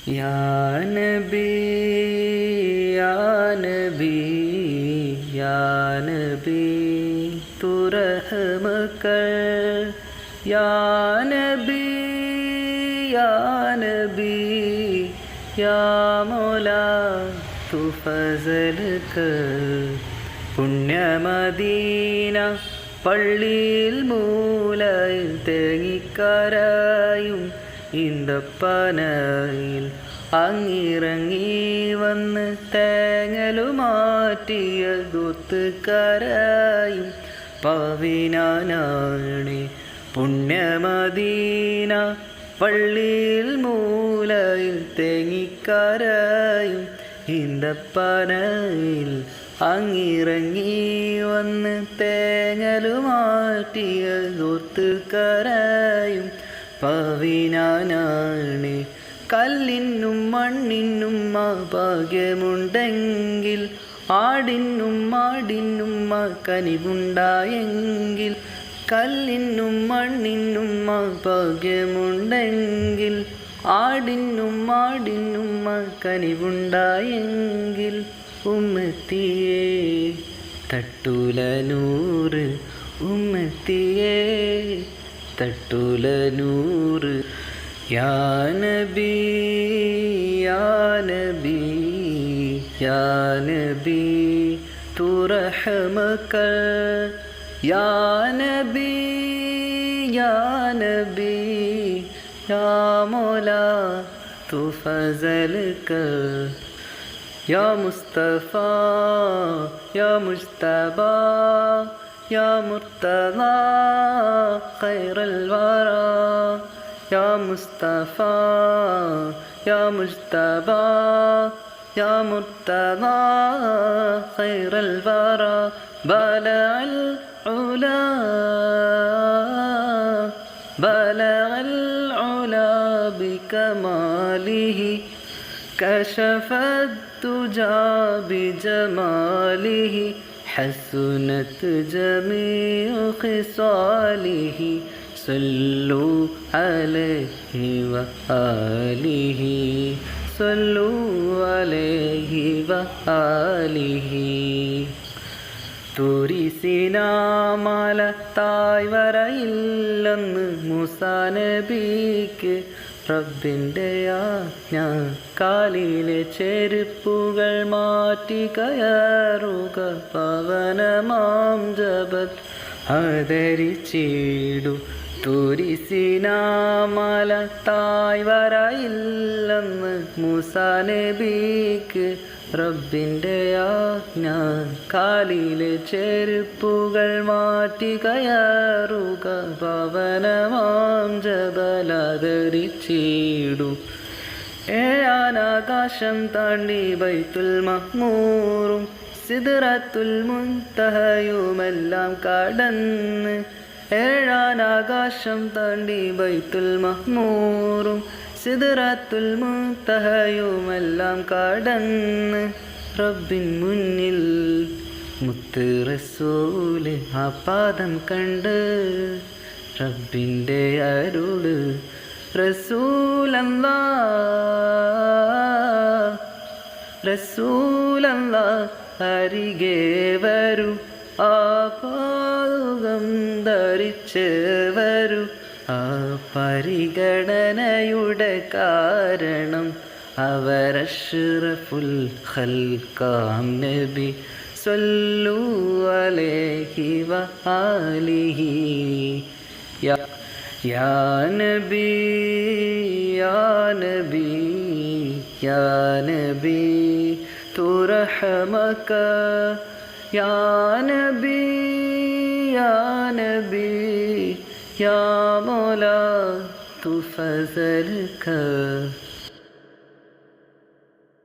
या नबी या नबी या नबी तू रहम कर, या नबी या नबी या मौला तू फजल कर. പുണ്യമദീന പള്ളിയിൽ മൂലയിൽ തേങ്ങിക്കരയും ഈന്തപ്പനയിൽ അങ്ങിറങ്ങി വന്ന് തേങ്ങലുമാറ്റിയ ദൂത്ത് കരയും പവിനാനാണി. പുണ്യമദീന പള്ളിയിൽ മൂലയിൽ തേങ്ങിക്കരയും ഈന്തപ്പനയിൽ അങ്ങിറങ്ങി വന്ന് തേങ്ങലുമാറ്റിയ ദൂത്ത് കരയും പവിനാനാണ്. കല്ലിനും മണ്ണിനും ഭാഗ്യമുണ്ടെങ്കിൽ, ആടിനും മാടിനും കനിവുണ്ടായെങ്കിൽ. കല്ലിനും മണ്ണിനും ഭാഗ്യമുണ്ടെങ്കിൽ, ആടിനും മാടിനും കനിവുണ്ടായെങ്കിൽ. ഉമ്മത്തിയേ തട്ടൂല നൂറ്, ഉമ്മത്തിയേ തട്ടൂല നൂറ്. യാ നബി യാ നബി യാ നബി തൂ റഹ്മ കർ, യാ നബി യാ നബി യാ മൗലാ തൂ ഫസൽ കർ. या मुस्तफ़ा या मुज्तबा या मुर्तज़ा खैरुल वरा. या मुस्तफ़ा या मुज्तबा या मुर्तज़ा खैरुल वरा. बलअल उला बलअल उला बिकमालिही, كشف الدجى بجماله, حسنت جميع خصاله. صلوا عليه وآله صلوا عليه وآله. തുരിസിനാമല തായ്വരയില്ലെന്ന് മൂസാ നബിക്ക് റബ്ബിൻ്റെ ആജ്ഞ. കാലിലെ ചെരുപ്പുകൾ മാറ്റി കയറുക പവനമാം ജബൽ ആദരിച്ചിടു. തുരിസിനാമല തായ്വരയില്ലെന്ന് മൂസാ നബിക്ക് റബ്ബിൻ്റെ ആജ്ഞ. കാലിലെ ചെരുപ്പുകൾ മാറ്റി കയറുക പവനമാം ജബലാദരിച്ചിടു. ഏഴാനാകാശം താണ്ടി ബൈത്തുൽ മഅ്മൂറും സിദ്റത്തുൽ മുൻതഹയുമെല്ലാം കടന്ന്. ഏഴാനാകാശം താണ്ടി ബൈത്തുൽ മഅ്മൂറും സിദ്റത്തുൽ മുൻതഹയുമെല്ലാം കടന്ന്. റബ്ബിൻ മുന്നിൽ മുത്ത് റസൂല് ആ പാദം കണ്ട്. റബ്ബിൻ്റെ അരുള് റസൂലല്ലാഹ് റസൂലല്ലാഹ് അരികെ വരൂ, ആ പാദം ധരിച്ച് വരൂ. ആ പരിഗണനയുടെ കാരണം അവരഷ്റഫുൽ ഖൽഖാം നബി സല്ലു അലൈഹി വആലിഹി. യാ നബി യാ നബി യാ നബി തൂ റഹ്മ കർ, യാ നബി യാ നബി या मौला तू फजल कर.